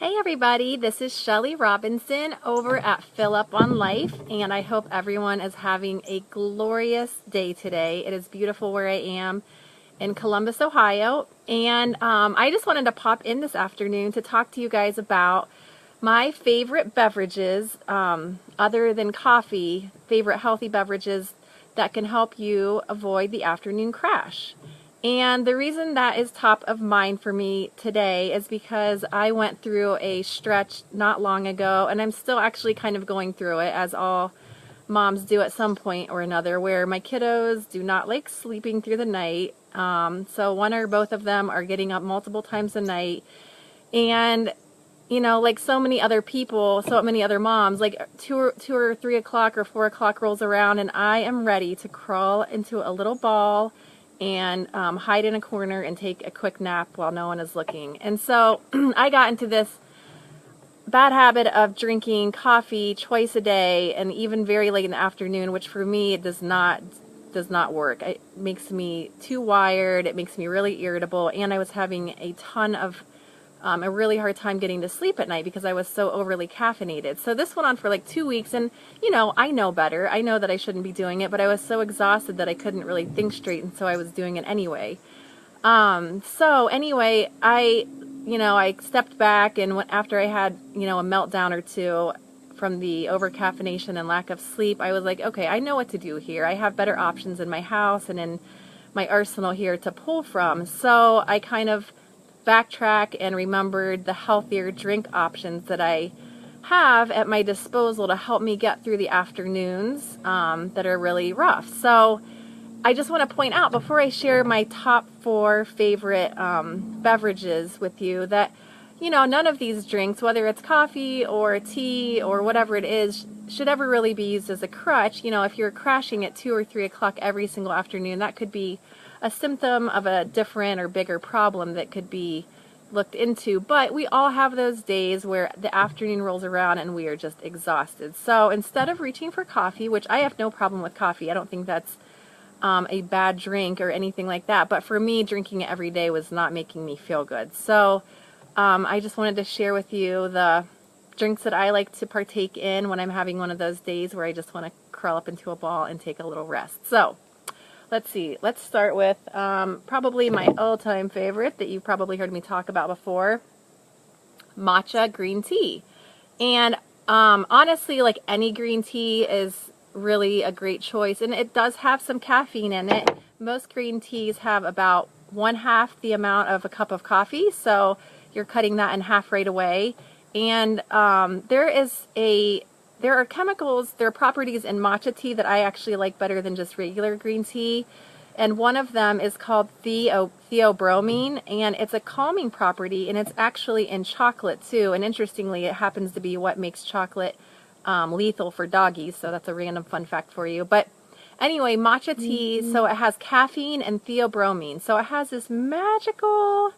Hey everybody, this is Shelly Robinson over at Fill Up on Life, and I hope everyone is having a glorious day today. It is beautiful where I am in Columbus, Ohio, and I just wanted to pop in this afternoon to talk to you guys about my favorite beverages, other than coffee, favorite healthy beverages that can help you avoid the afternoon crash. And the reason that is top of mind for me today is because I went through a stretch not long ago, and I'm still actually kind of going through it, as all moms do at some point or another, where my kiddos do not like sleeping through the night. So one or both of them are getting up multiple times a night. And like so many other people, so many other moms, like two or 3 o'clock or 4 o'clock rolls around, and I am ready to crawl into a little ball and hide in a corner and take a quick nap while no one is looking. And so I got into this bad habit of drinking coffee twice a day and even very late in the afternoon, which for me it does not work. It makes me too wired, it makes me really irritable, and I was having a really hard time getting to sleep at night because I was so overly caffeinated. So this went on for like 2 weeks, and I know better. I know that I shouldn't be doing it, but I was so exhausted that I couldn't really think straight, and so I was doing it anyway. So anyway, I stepped back, and after I had, a meltdown or two from the over-caffeination and lack of sleep, I was like, okay, I know what to do here. I have better options in my house and in my arsenal here to pull from. So I kind of backtrack and remembered the healthier drink options that I have at my disposal to help me get through the afternoons that are really rough. So I just want to point out, before I share my top 4 favorite beverages with you, that none of these drinks, whether it's coffee or tea or whatever it is, should ever really be used as a crutch. If you're crashing at 2 or 3 o'clock every single afternoon, that could be a symptom of a different or bigger problem that could be looked into. But we all have those days where the afternoon rolls around and we are just exhausted. So instead of reaching for coffee, which I have no problem with coffee, I don't think that's a bad drink or anything like that, but for me, drinking it every day was not making me feel good. So I just wanted to share with you the drinks that I like to partake in when I'm having one of those days where I just want to curl up into a ball and take a little rest. So let's see. Let's start with probably my all-time favorite that you've probably heard me talk about before, matcha green tea. And honestly, like, any green tea is really a great choice, and it does have some caffeine in it. Most green teas have about 1/2 the amount of a cup of coffee, so you're cutting that in half right away. And there are chemicals, there are properties in matcha tea that I actually like better than just regular green tea. And one of them is called theobromine, and it's a calming property, and it's actually in chocolate too. And interestingly, it happens to be what makes chocolate lethal for doggies, so that's a random fun fact for you. But anyway, matcha tea, so it has caffeine and theobromine. So it has this magical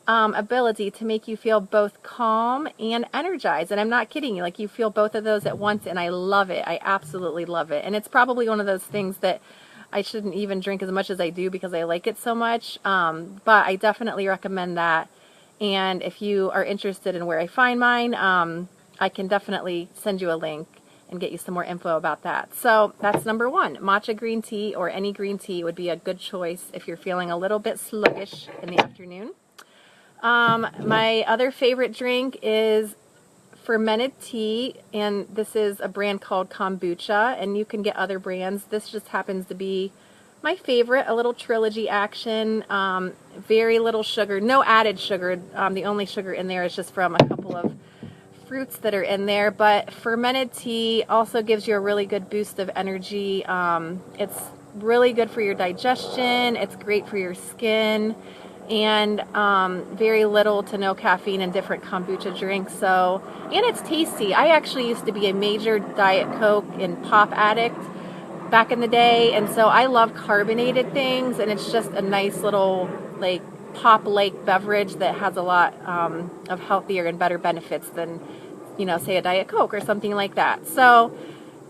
ability to make you feel both calm and energized. And I'm not kidding you, like, you feel both of those at once, and I love it. I absolutely love it. And it's probably one of those things that I shouldn't even drink as much as I do because I like it so much. But I definitely recommend that. And if you are interested in where I find mine, I can definitely send you a link and get you some more info about that. So that's number 1. Matcha green tea, or any green tea, would be a good choice if you're feeling a little bit sluggish in the afternoon. My other favorite drink is fermented tea, and this is a brand called kombucha, and you can get other brands. This just happens to be my favorite, a little trilogy action, very little sugar, no added sugar. The only sugar in there is just from a couple of fruits that are in there. But fermented tea also gives you a really good boost of energy. It's really good for your digestion, it's great for your skin, and very little to no caffeine in different kombucha drinks. So, and it's tasty. I actually used to be a major Diet Coke and pop addict back in the day, and so I love carbonated things, and it's just a nice little, like, pop-like beverage that has a lot of healthier and better benefits than, say a Diet Coke or something like that. So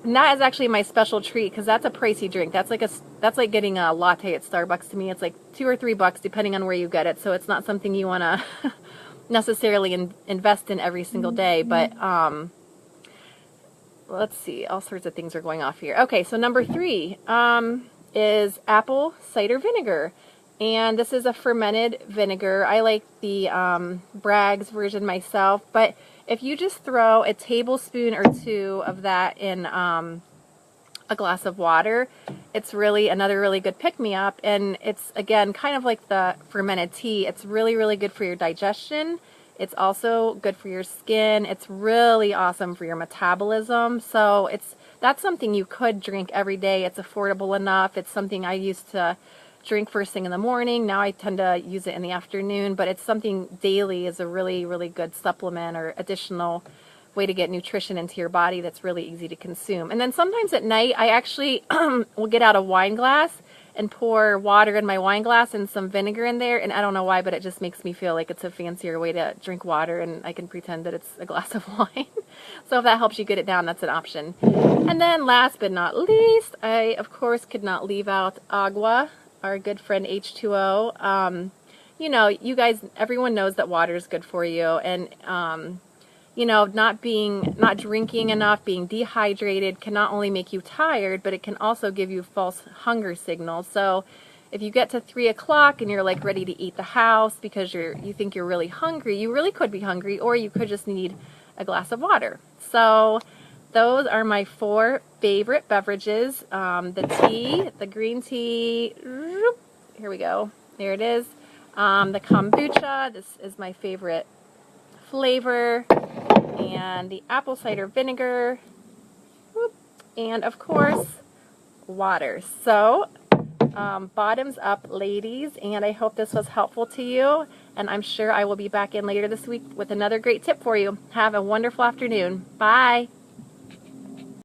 And that is actually my special treat, because that's a pricey drink. That's like getting a latte at Starbucks to me. It's like $2 or $3 depending on where you get it. So it's not something you want to necessarily invest in every single day, but let's see, all sorts of things are going off here. Okay, so number 3 is apple cider vinegar. And this is a fermented vinegar. I like the Bragg's version myself, but if you just throw a tablespoon or 2 of that in a glass of water, it's really another really good pick-me-up. And it's, again, kind of like the fermented tea. It's really, really good for your digestion. It's also good for your skin. It's really awesome for your metabolism. So that's something you could drink every day. It's affordable enough. It's something I used to drink first thing in the morning. Now I tend to use it in the afternoon, but it's something daily is a really, really good supplement or additional way to get nutrition into your body that's really easy to consume. And then sometimes at night, I actually will get out a wine glass and pour water in my wine glass and some vinegar in there. And I don't know why, but it just makes me feel like it's a fancier way to drink water, and I can pretend that it's a glass of wine. So if that helps you get it down, that's an option. And then last but not least, I, of course, could not leave out agua, our good friend H2O. You know, you guys, everyone knows that water is good for you, and you know, not drinking enough, being dehydrated can not only make you tired, but it can also give you false hunger signals. So if you get to 3 o'clock and you're like ready to eat the house because you think you're really hungry, you really could be hungry, or you could just need a glass of water. So those are my 4 favorite beverages. The tea, the green tea, here we go, there it is. The kombucha, this is my favorite flavor, and the apple cider vinegar, and of course, water. So, bottoms up, ladies, and I hope this was helpful to you, and I'm sure I will be back in later this week with another great tip for you. Have a wonderful afternoon. Bye!